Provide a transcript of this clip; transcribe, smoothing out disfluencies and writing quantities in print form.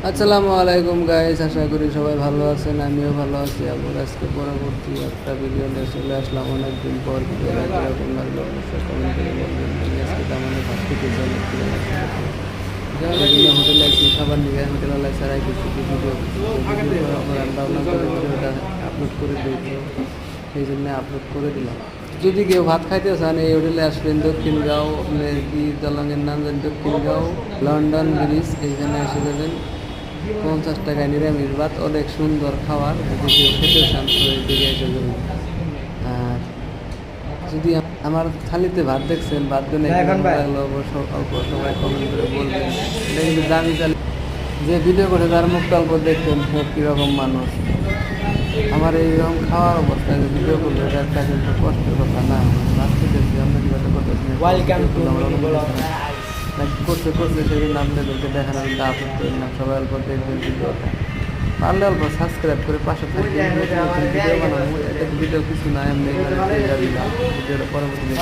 আসসালামু আলাইকুম গাইস, আশা করি সবাই ভালো আছেন। আমিও ভালো আছি। আবার আজকে পরবর্তী একটা ভিডিও নিয়ে চলে আসলাম অনেকদিন পর। ভিডিওটা কীরকম লাগলো অবশ্যই কমেন্ট করে বলবেন। আমি আজকে তেমন ভাত খেতে চাই বিভিন্ন হোটেলে আছি, খাবার নিয়ে হোটেলে ছাড়াই কিছু ভিডিও আমার রান্না করে ভিডিওটা আপলোড করে দিয়েছি, সেই জন্য আপলোড করে দিলাম। যদি কেউ ভাত খাইতে চান এই হোটেলে আসবেন, দক্ষিণগাঁও, আপনার কি দলঙের নাম জানি, দক্ষিণগাঁও লন্ডন ব্রিজ, এইখানে এসে যাবেন। 50 টাকায় নিরামিষ ভাত, অনেক সুন্দর খাবার। যদি কেউ খেতে চান তো এই দিকে এসে যাবেন। আর যদি আমার থালিতে ভাত দেখছেন, ভাতগুলো লাগলো অল্প সবাই কমেন্ট করে বলবেন। এটা কিন্তু দামি চালি, যে ভিডিও করে তার মুখ অল্প দেখবেন কীরকম মানুষ। আমার এইরকম খাওয়ার অবস্থায় যে ভিডিও করলো এটা একটা কিন্তু কষ্টের কথা না। ভাত খেতেছি, আমরা কীভাবে করতেছি করতে করতে সেদিন আপনাদেরকে দেখানোর কিন্তু আপলোড করি না। সবাই অল্প দেখবেন ভিডিওটা, পারলে অল্প সাবস্ক্রাইব করে পাশে থাকবেন। ভিডিও বানাবো, এটা ভিডিও কিছু না, এমনি ভিডিওটা পরবর্তী